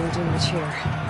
really do much here.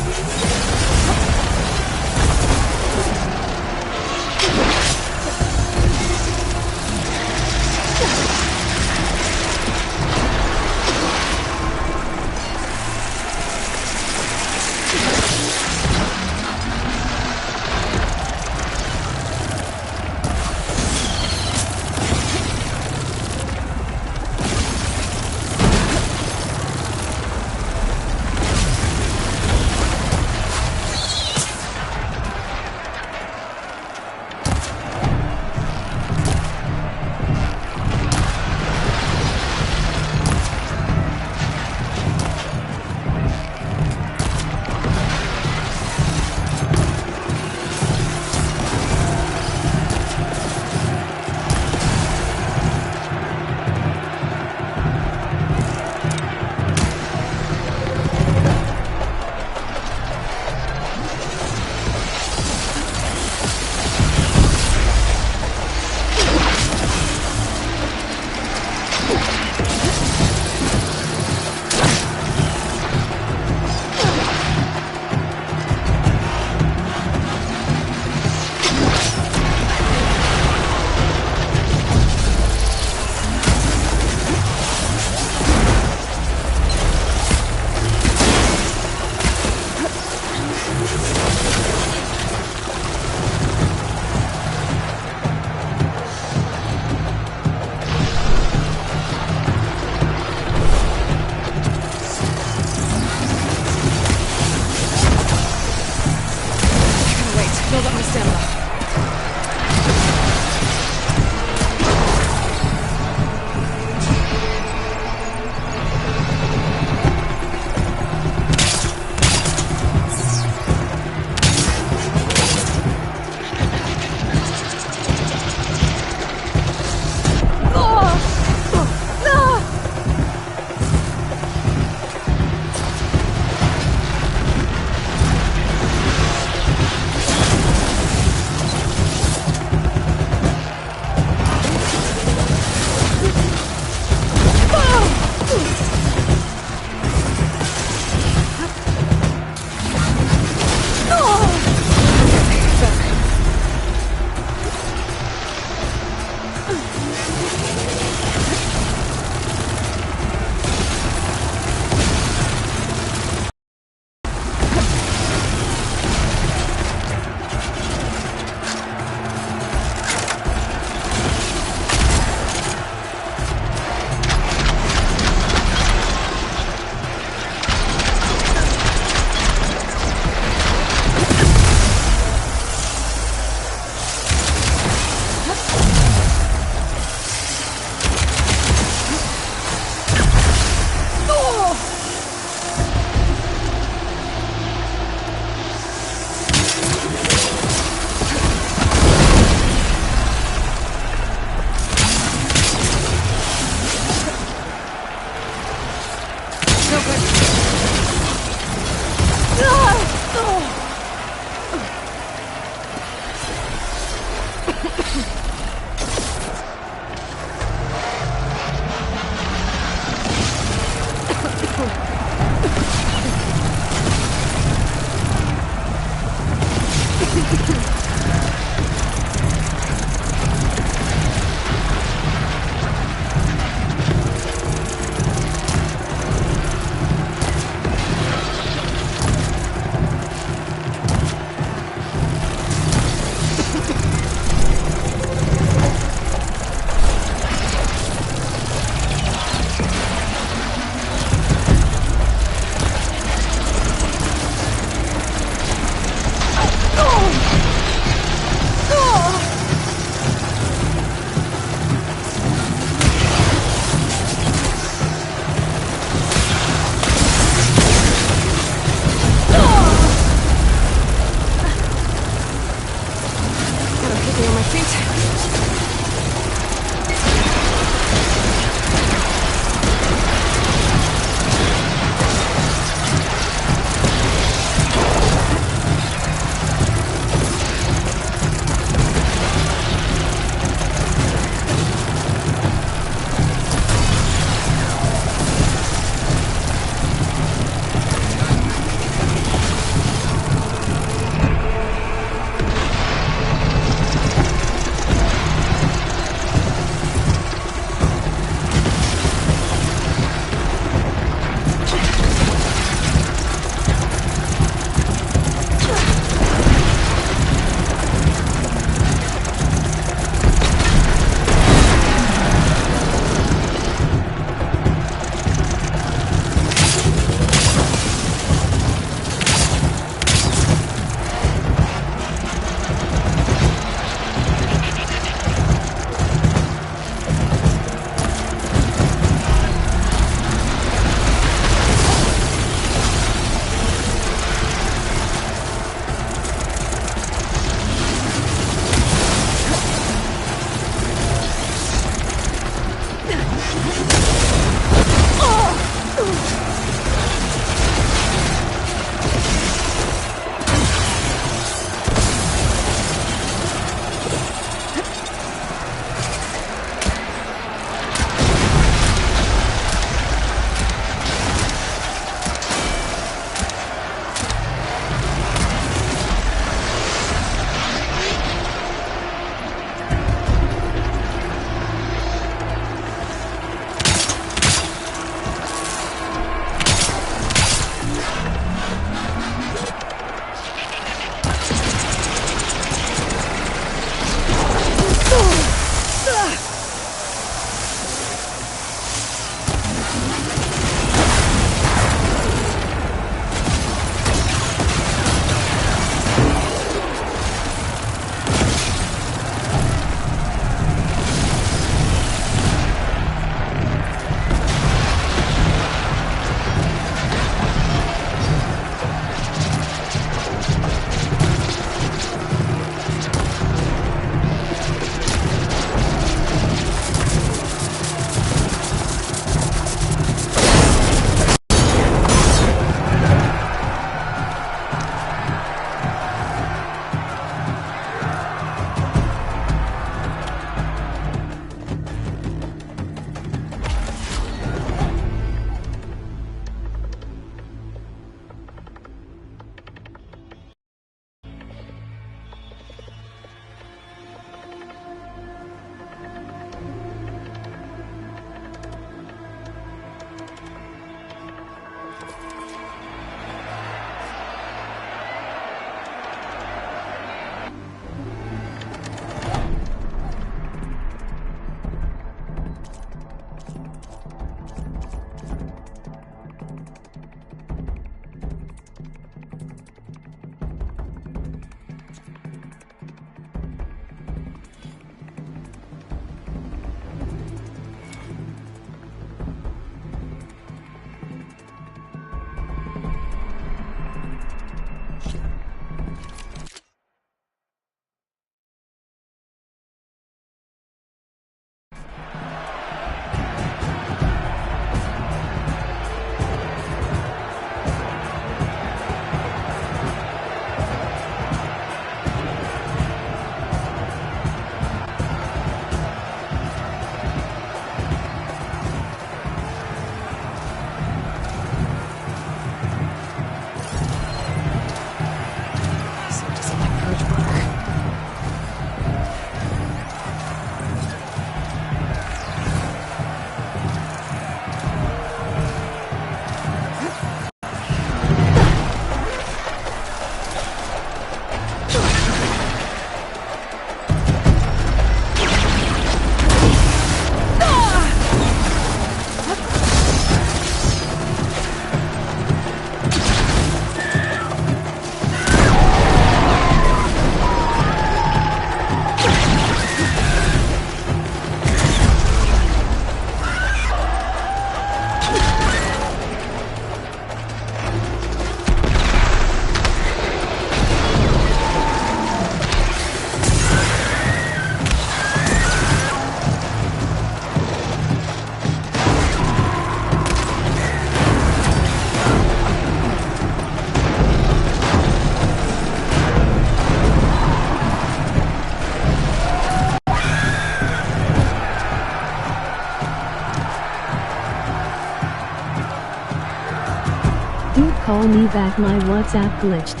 Dude, call me back, my WhatsApp glitched.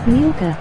Milka.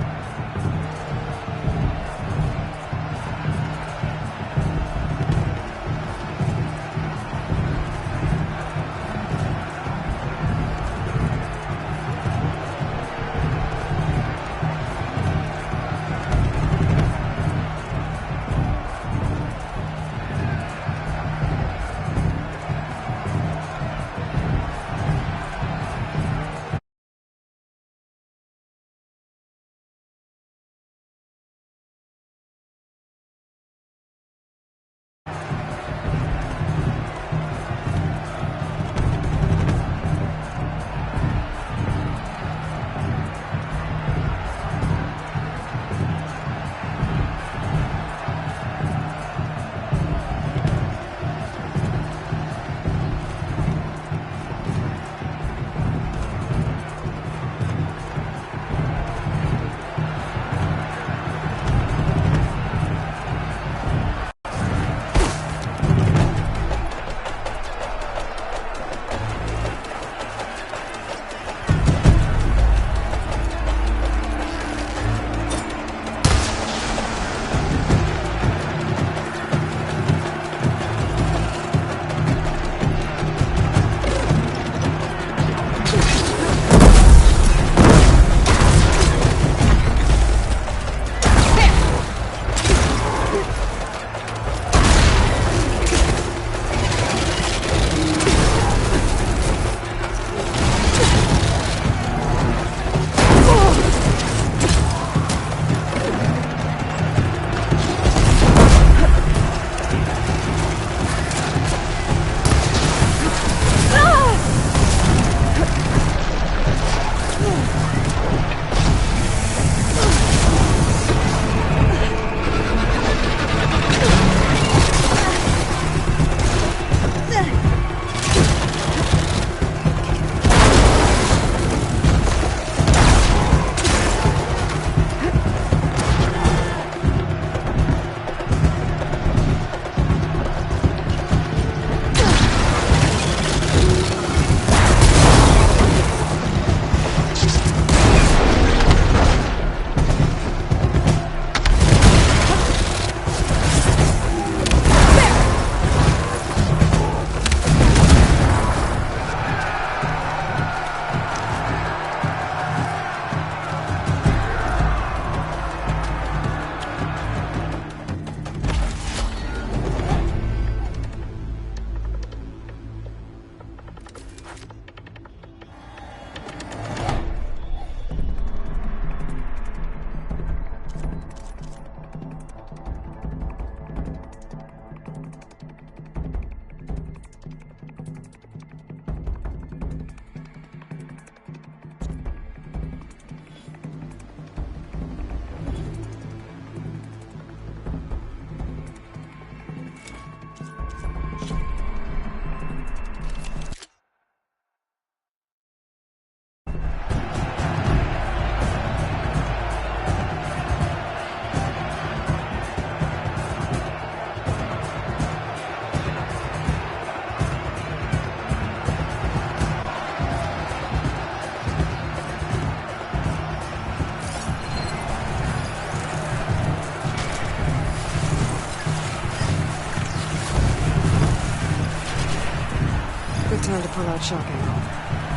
Time to pull out shotgun.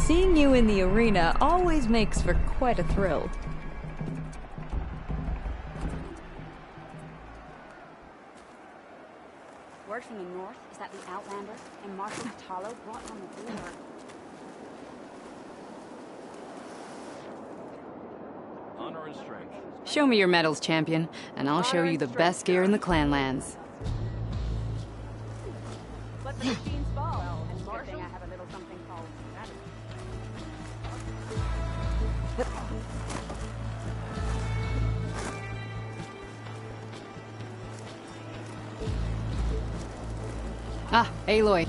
Seeing you in the arena always makes for quite a thrill. Word from the north is that the Outlander and Marshal Italo brought on the war. Honor and strength. Show me your medals, champion, and I'll show you the best gear in the Clanlands. Let the machines fall, and Marshal, I have a little something called Ah, Aloy.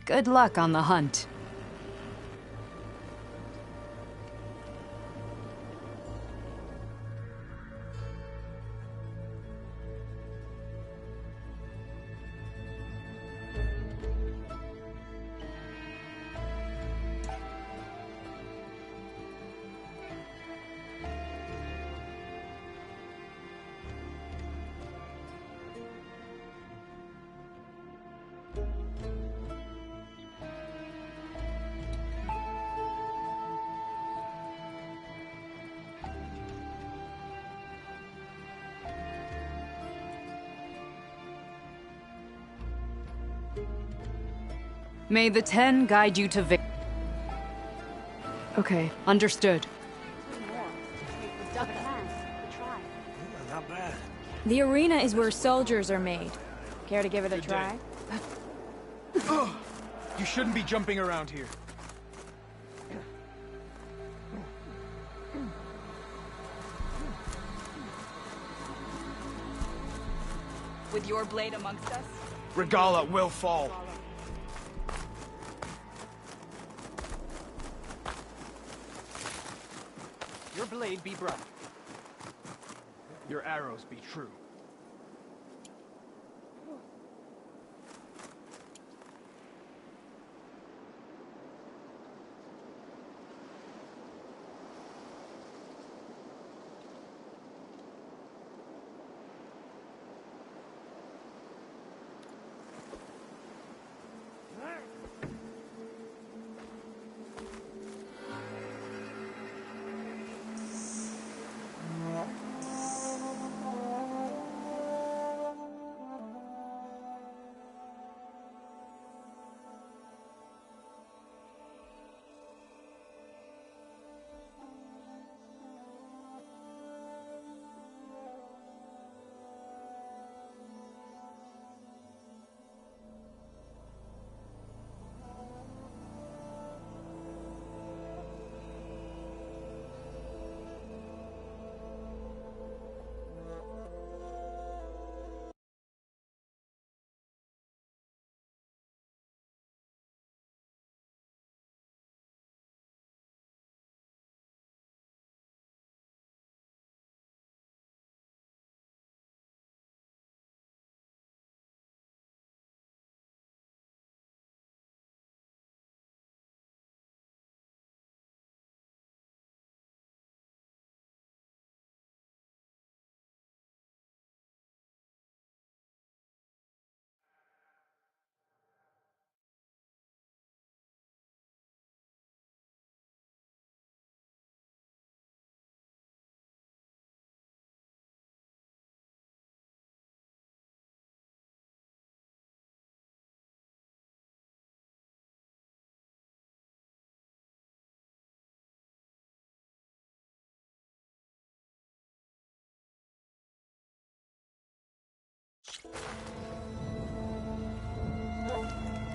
Good luck on the hunt. May the 10 guide you to victory. Okay, understood. Not bad. The arena is where soldiers are made. Care to give it a try? You shouldn't be jumping around here. With your blade amongst us? Regala will fall. Your blade be bright. Your arrows be true.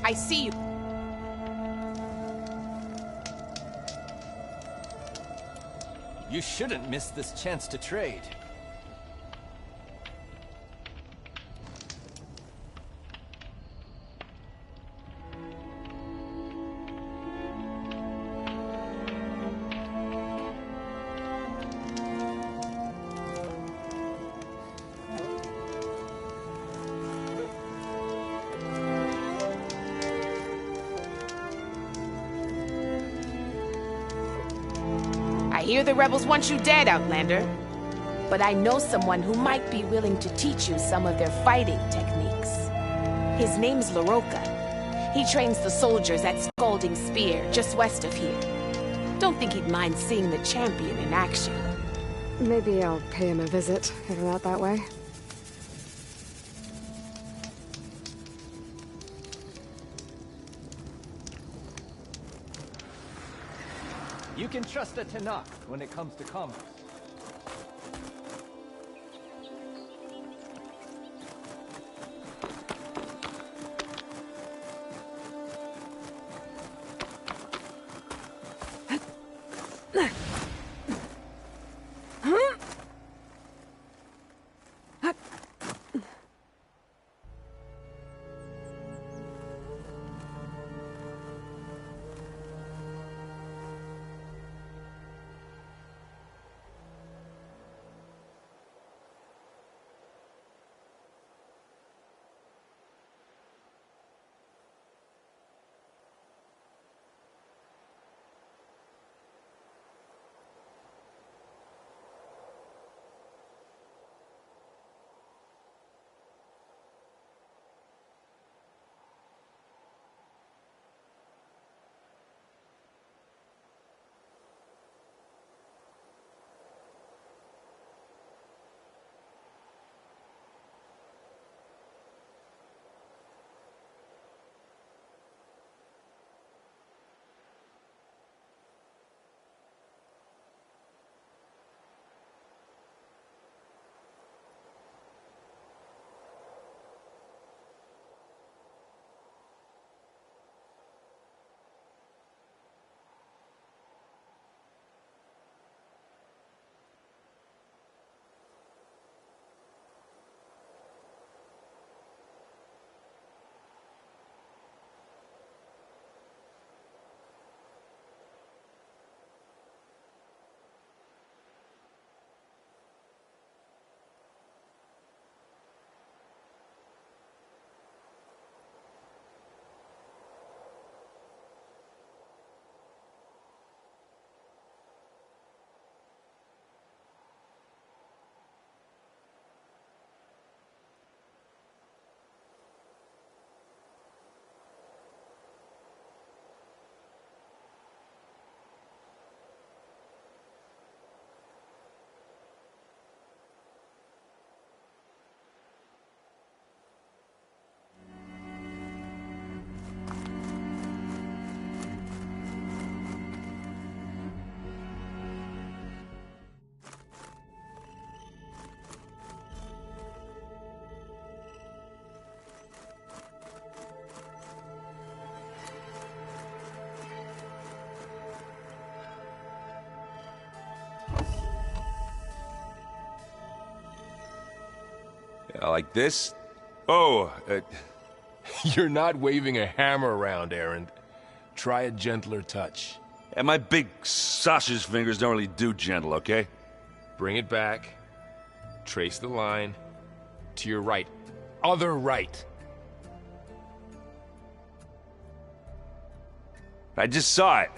I see you. You shouldn't miss this chance to trade. I hear the rebels want you dead, Outlander. But I know someone who might be willing to teach you some of their fighting techniques. His name's LaRocca. He trains the soldiers at Scalding Spear, just west of here. Don't think he'd mind seeing the champion in action. Maybe I'll pay him a visit, if I'm out that way. You can trust a Tanakh when it comes to commerce. Like this? Oh, You're not waving a hammer around, Errand. Try a gentler touch. and my big sausage fingers don't really do gentle, okay? Bring it back. Trace the line. To your right. Other right. I just saw it.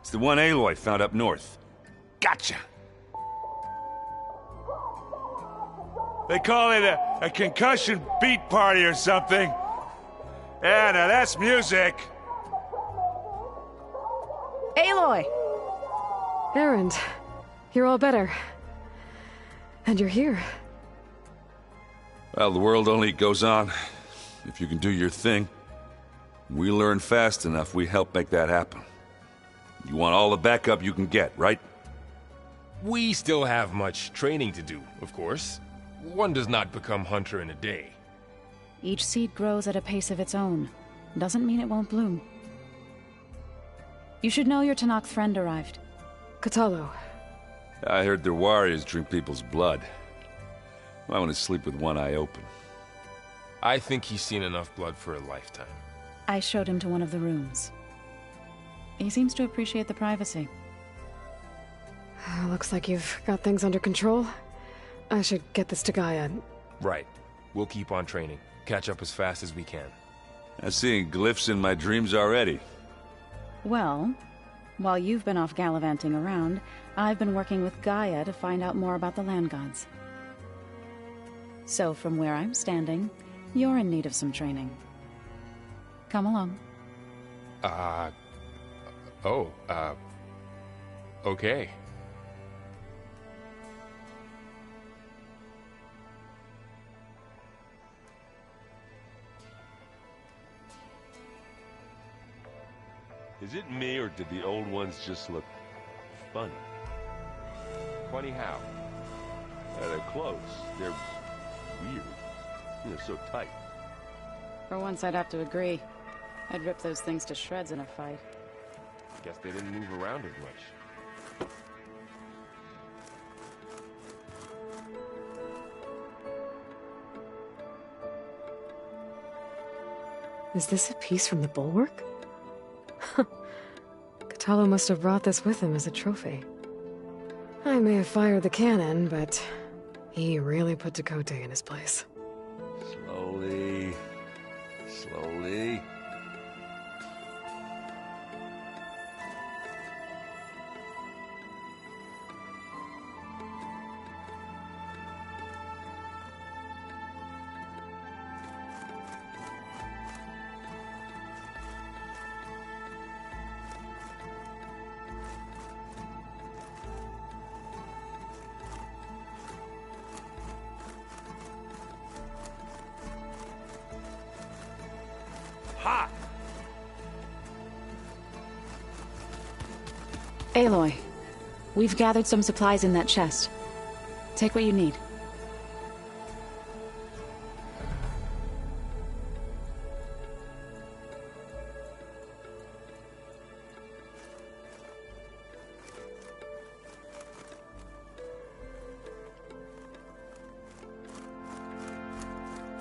It's the one Aloy found up north. Gotcha! They call it a concussion beat party or something. Yeah, now that's music. Aloy! Errand, you're all better. And you're here. Well, the world only goes on if you can do your thing. We learn fast enough, we help make that happen. You want all the backup you can get, right? We still have much training to do, of course. One does not become hunter in a day. Each seed grows at a pace of its own. Doesn't mean it won't bloom. You should know your Tanakh friend arrived. Katalo. I heard their warriors drink people's blood. I want to sleep with one eye open. I think he's seen enough blood for a lifetime. I showed him to one of the rooms. He seems to appreciate the privacy. Looks like you've got things under control. I should get this to Gaia. Right. We'll keep on training. Catch up as fast as we can. I'm seeing glyphs in my dreams already. Well, While you've been off gallivanting around, I've been working with Gaia to find out more about the land gods. So from where I'm standing, you're in need of some training. Come along. Okay. Is it me, or did the old ones just look funny? Funny how? They're close. They're weird. They're so tight. For once, I'd have to agree. I'd rip those things to shreds in a fight. Guess they didn't move around as much. Is this a piece from the bulwark? Katalo must have brought this with him as a trophy. I may have fired the cannon, but he really put Dakota in his place. Slowly. Slowly. Ha! Aloy, we've gathered some supplies in that chest. Take what you need.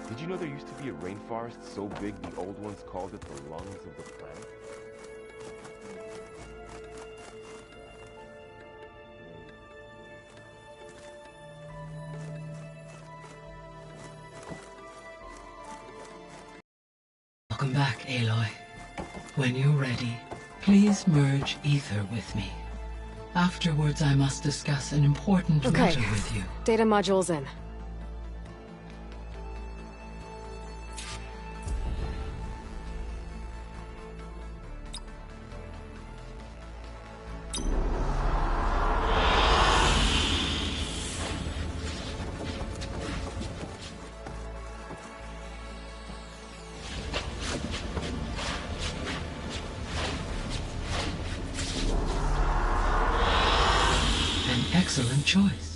Did you know there used to be a rainforest so big the old ones called it the lungs of the planet? Welcome back, Aloy. When you're ready, please merge ether with me. Afterwards, I must discuss an important matter with you. Data module's in. Excellent choice.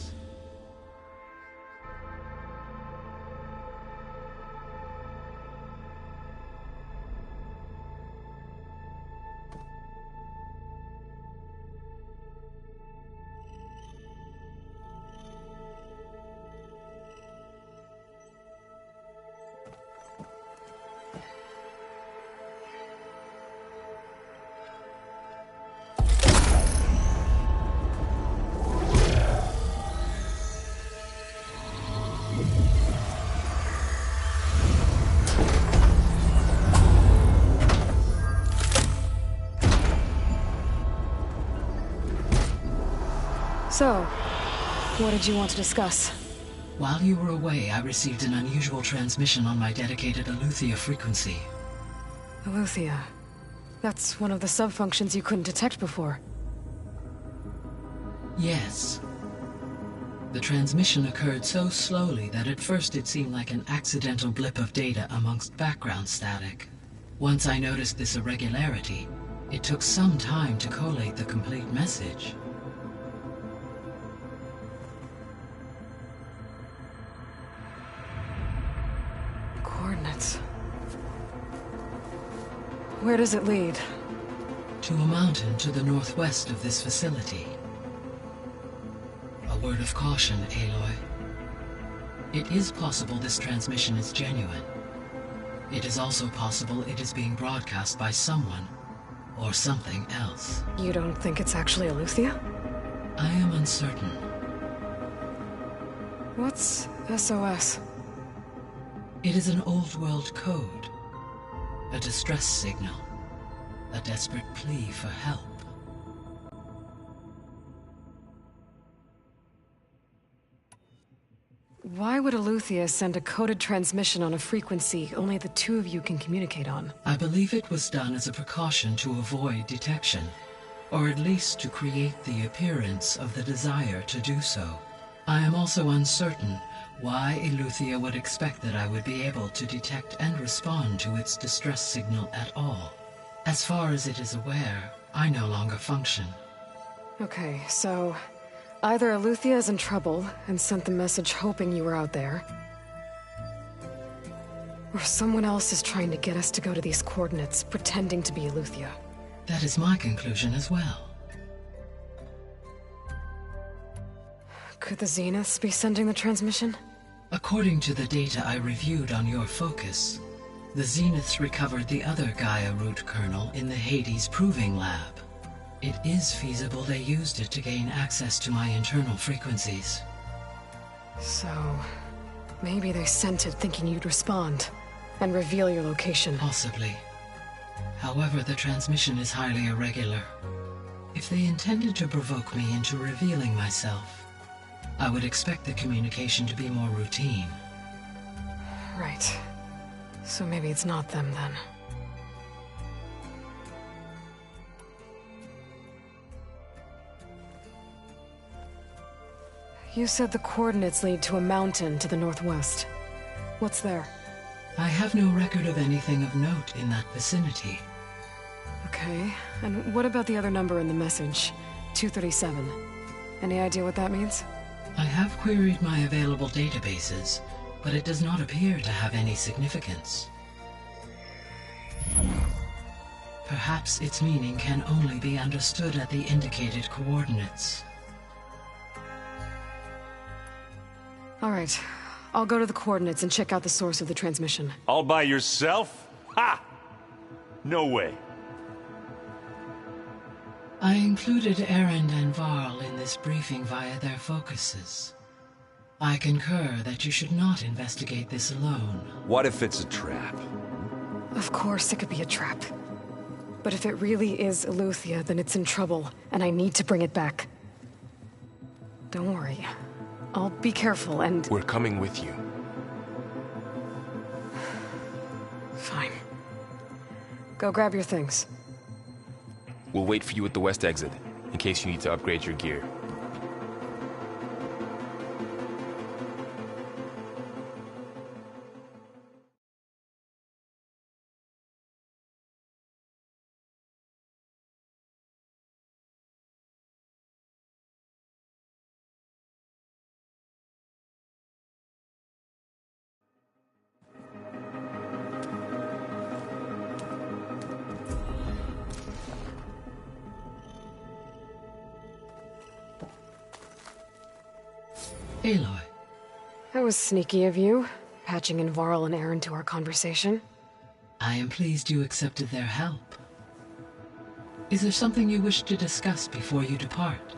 So, what did you want to discuss? While you were away, I received an unusual transmission on my dedicated Aletheia frequency. Aletheia. That's one of the sub-functions you couldn't detect before. Yes. The transmission occurred so slowly that at first it seemed like an accidental blip of data amongst background static. Once I noticed this irregularity, it took some time to collate the complete message. Coordinates. Where does it lead? To a mountain to the northwest of this facility. A word of caution, Aloy. It is possible this transmission is genuine. It is also possible it is being broadcast by someone or something else. You don't think it's actually Aletheia? I am uncertain. What's SOS? It is an old world code. A distress signal. A desperate plea for help. Why would Eleuthia send a coded transmission on a frequency only the two of you can communicate on? I believe it was done as a precaution to avoid detection, or at least to create the appearance of the desire to do so. I am also uncertain why Eleuthia would expect that I would be able to detect and respond to its distress signal at all. As far as it is aware, I no longer function. Okay, so either Eleuthia is in trouble and sent the message hoping you were out there, or someone else is trying to get us to go to these coordinates, pretending to be Eleuthia. That is my conclusion as well. Could the Zeniths be sending the transmission? According to the data I reviewed on your focus, the Zeniths recovered the other Gaia root kernel in the Hades Proving Lab. It is feasible they used it to gain access to my internal frequencies. So, maybe they sent it thinking you'd respond and reveal your location. Possibly. However, the transmission is highly irregular. If they intended to provoke me into revealing myself, I would expect the communication to be more routine. Right. So maybe it's not them then. You said the coordinates lead to a mountain to the northwest. What's there? I have no record of anything of note in that vicinity. Okay, and what about the other number in the message? 237. Any idea what that means? I have queried my available databases, but it does not appear to have any significance. Perhaps its meaning can only be understood at the indicated coordinates. All right, I'll go to the coordinates and check out the source of the transmission. All by yourself? Ha! No way. I included Erend and Varl in this briefing via their focuses. I concur that you should not investigate this alone. What if it's a trap? Of course it could be a trap. But if it really is Eleuthia, then it's in trouble, and I need to bring it back. Don't worry. I'll be careful and... We're coming with you. Fine. Go grab your things. We'll wait for you at the west exit, in case you need to upgrade your gear. Aloy. That was sneaky of you, patching in Varl and Erend to our conversation. I am pleased you accepted their help. Is there something you wish to discuss before you depart?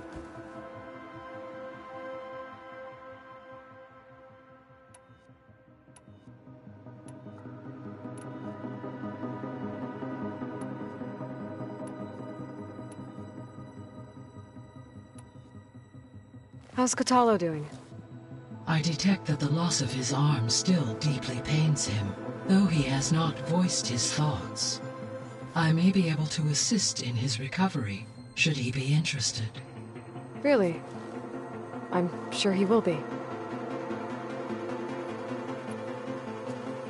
How's Katalo doing? I detect that the loss of his arm still deeply pains him, though he has not voiced his thoughts. I may be able to assist in his recovery, should he be interested. Really? I'm sure he will be.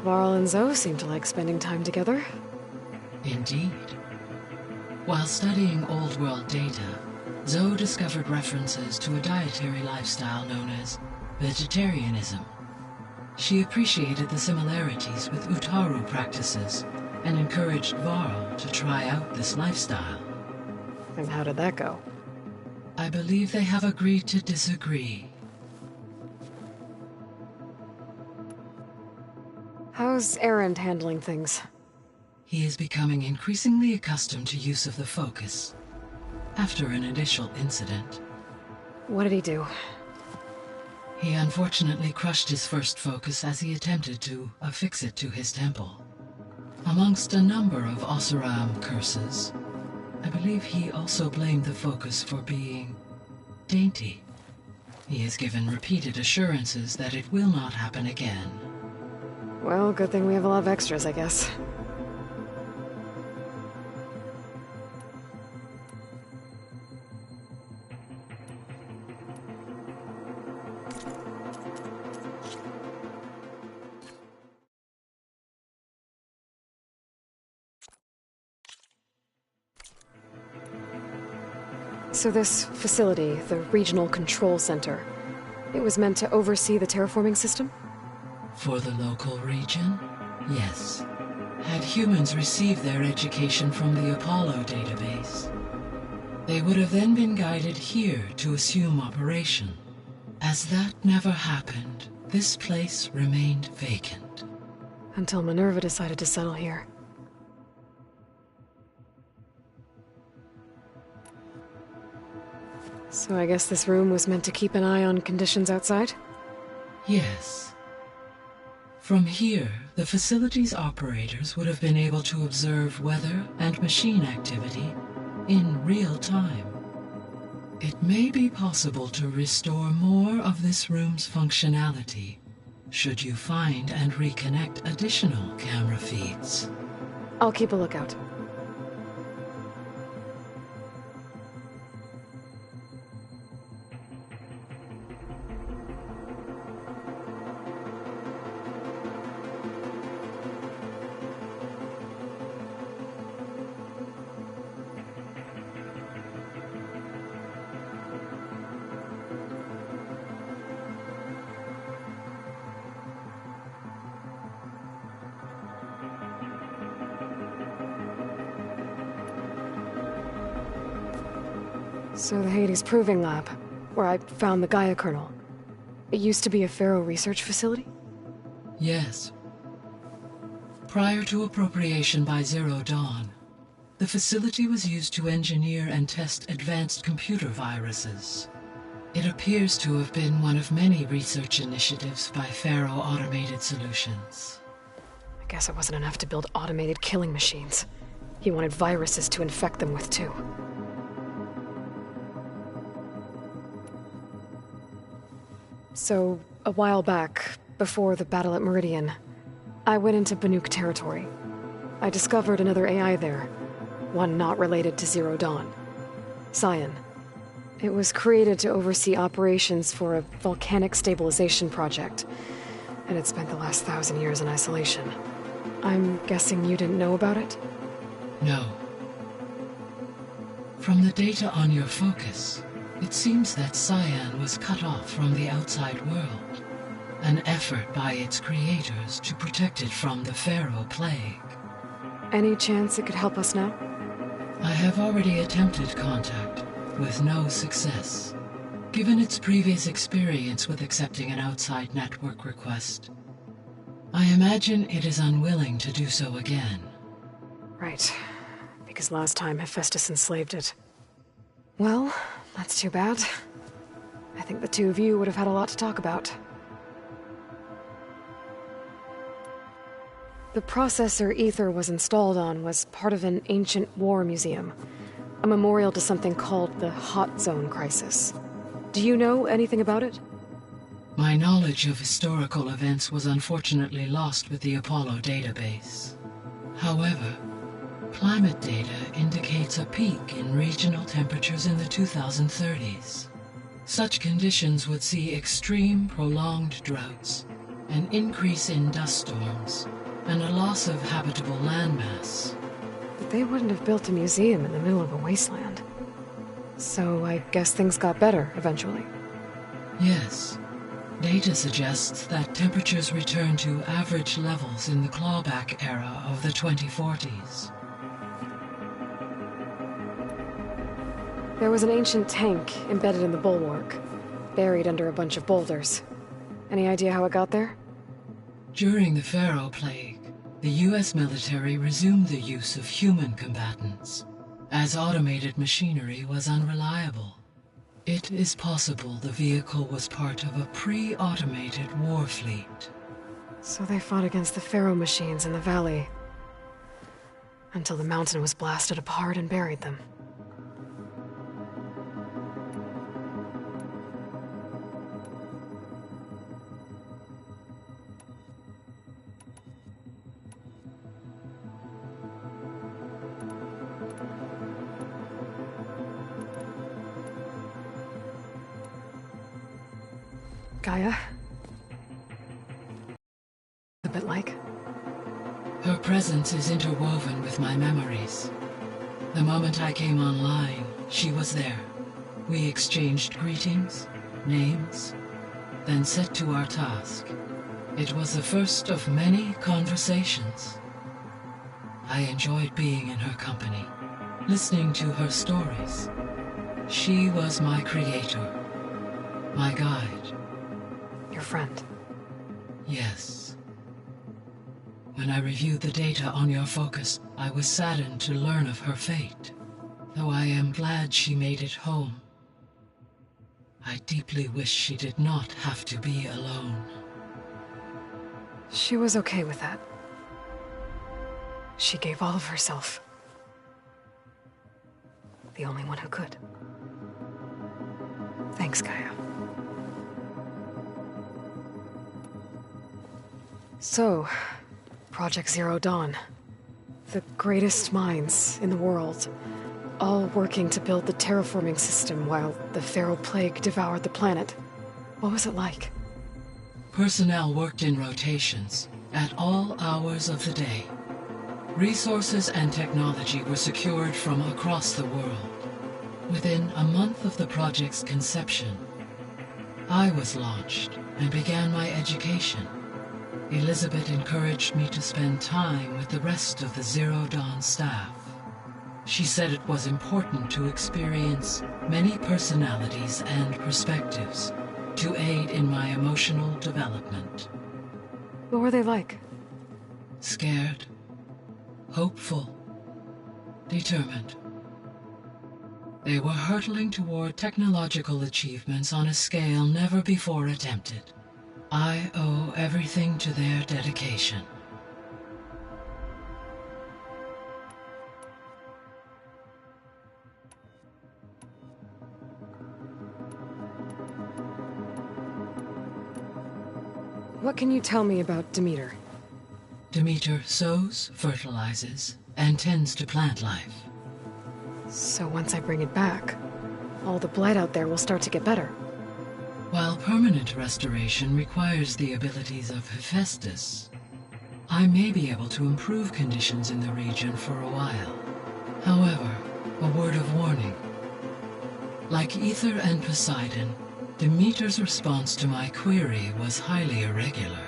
Varl and Zoe seem to like spending time together. Indeed. While studying Old World data, Zoe discovered references to a dietary lifestyle known as vegetarianism. She appreciated the similarities with Utaru practices and encouraged Varl to try out this lifestyle. And how did that go? I believe they have agreed to disagree. How's Erend handling things? He is becoming increasingly accustomed to use of the focus, after an initial incident. What did he do? He unfortunately crushed his first focus as he attempted to affix it to his temple. Amongst a number of Oseram curses, I believe he also blamed the focus for being dainty. He has given repeated assurances that it will not happen again. Well, good thing we have a lot of extras, I guess. So this facility, the Regional Control Center, it was meant to oversee the terraforming system? For the local region, yes. Had humans received their education from the Apollo database, they would have then been guided here to assume operation. As that never happened, this place remained vacant. Until Minerva decided to settle here. So I guess this room was meant to keep an eye on conditions outside? Yes. From here, the facility's operators would have been able to observe weather and machine activity in real time. It may be possible to restore more of this room's functionality, should you find and reconnect additional camera feeds. I'll keep a lookout. So the Hades Proving Lab, where I found the Gaia kernel. It used to be a Pharaoh research facility? Yes. Prior to appropriation by Zero Dawn, the facility was used to engineer and test advanced computer viruses. It appears to have been one of many research initiatives by Pharaoh Automated Solutions. I guess it wasn't enough to build automated killing machines. He wanted viruses to infect them with, too. So, a while back, before the battle at Meridian, I went into Banuk territory. I discovered another AI there, one not related to Zero Dawn. Cyan. It was created to oversee operations for a volcanic stabilization project, and it spent the last 1,000 years in isolation. I'm guessing you didn't know about it? No. From the data on your focus, it seems that Cyan was cut off from the outside world, an effort by its creators to protect it from the Pharaoh plague. Any chance it could help us now? I have already attempted contact, with no success. Given its previous experience with accepting an outside network request, I imagine it is unwilling to do so again. Right. Because last time Hephaestus enslaved it. Well, that's too bad. I think the two of you would have had a lot to talk about. The processor Ether was installed on was part of an ancient war museum, a memorial to something called the Hot Zone Crisis. Do you know anything about it? My knowledge of historical events was unfortunately lost with the Apollo database. However, climate data indicates a peak in regional temperatures in the 2030s. Such conditions would see extreme, prolonged droughts, an increase in dust storms, and a loss of habitable landmass. But they wouldn't have built a museum in the middle of a wasteland. So I guess things got better eventually. Yes. Data suggests that temperatures returned to average levels in the clawback era of the 2040s. There was an ancient tank embedded in the bulwark, buried under a bunch of boulders. Any idea how it got there? During the Pharaoh plague, the US military resumed the use of human combatants, as automated machinery was unreliable. It is possible the vehicle was part of a pre-automated war fleet. So they fought against the Pharaoh machines in the valley, until the mountain was blasted apart and buried them. Gaia? A bit like? Her presence is interwoven with my memories. The moment I came online, she was there. We exchanged greetings, names, then set to our task. It was the first of many conversations. I enjoyed being in her company, listening to her stories. She was my creator, my guide. Your friend? Yes. When I reviewed the data on your focus, I was saddened to learn of her fate, though I am glad she made it home. I deeply wish she did not have to be alone. She was okay with that. She gave all of herself. The only one who could. Thanks, Gaia. So, Project Zero Dawn. The greatest minds in the world, all working to build the terraforming system while the Pharaoh Plague devoured the planet. What was it like? Personnel worked in rotations, at all hours of the day. Resources and technology were secured from across the world. Within a month of the project's conception, I was launched and began my education. Elizabeth encouraged me to spend time with the rest of the Zero Dawn staff. She said it was important to experience many personalities and perspectives to aid in my emotional development. What were they like? Scared, hopeful, determined. They were hurtling toward technological achievements on a scale never before attempted. I owe everything to their dedication. What can you tell me about Demeter? Demeter sows, fertilizes, and tends to plant life. So once I bring it back, all the blight out there will start to get better. While permanent restoration requires the abilities of Hephaestus, I may be able to improve conditions in the region for a while. However, a word of warning. Like Ether and Poseidon, Demeter's response to my query was highly irregular.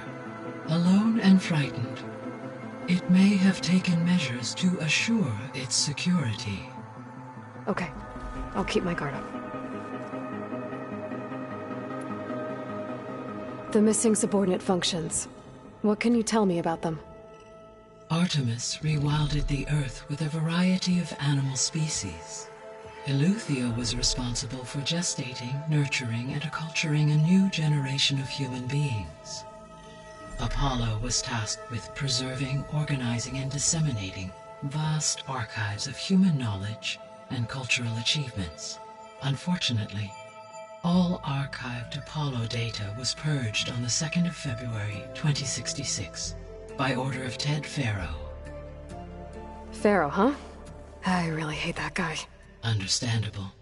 Alone and frightened, it may have taken measures to assure its security. Okay, I'll keep my guard up. The missing subordinate functions. What can you tell me about them? Artemis rewilded the Earth with a variety of animal species. Eleuthia was responsible for gestating, nurturing, and acculturating a new generation of human beings. Apollo was tasked with preserving, organizing, and disseminating vast archives of human knowledge and cultural achievements. Unfortunately, all archived Apollo data was purged on the 2nd of February, 2066, by order of Ted Pharaoh. Pharaoh, huh? I really hate that guy. Understandable.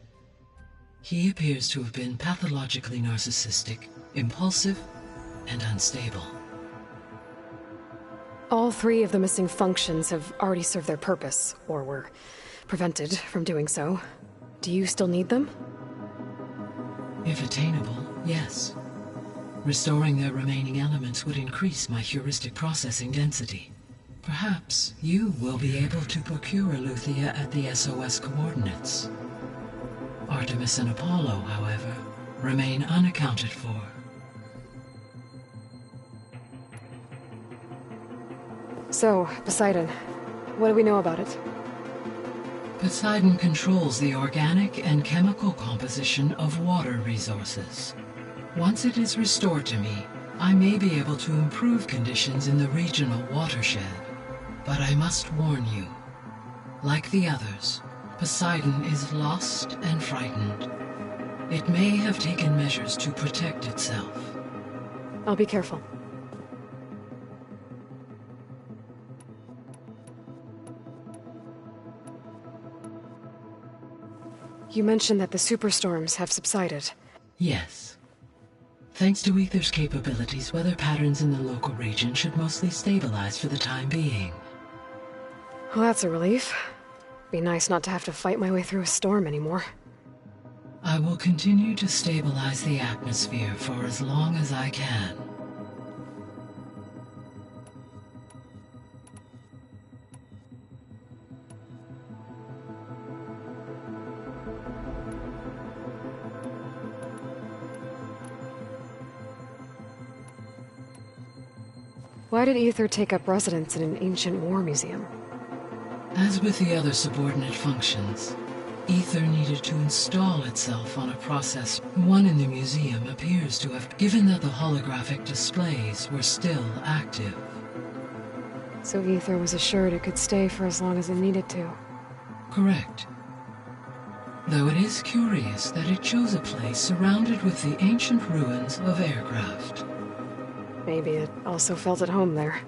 He appears to have been pathologically narcissistic, impulsive, and unstable. All 3 of the missing functions have already served their purpose, or were prevented from doing so. Do you still need them? If attainable, yes. Restoring their remaining elements would increase my heuristic processing density. Perhaps you will be able to procure Eleuthia at the SOS coordinates. Artemis and Apollo, however, remain unaccounted for. So, Poseidon, what do we know about it? Poseidon controls the organic and chemical composition of water resources. Once it is restored to me, I may be able to improve conditions in the regional watershed. But I must warn you, like the others, Poseidon is lost and frightened. It may have taken measures to protect itself. I'll be careful. You mentioned that the superstorms have subsided. Yes. Thanks to Ether's capabilities, weather patterns in the local region should mostly stabilize for the time being. Well, that's a relief. Be nice not to have to fight my way through a storm anymore. I will continue to stabilize the atmosphere for as long as I can. Why did Ether take up residence in an ancient war museum? As with the other subordinate functions, Ether needed to install itself on a process one in the museum appears to have, given that the holographic displays were still active. So Ether was assured it could stay for as long as it needed to. Correct. Though it is curious that it chose a place surrounded with the ancient ruins of aircraft. Maybe it also felt at home there.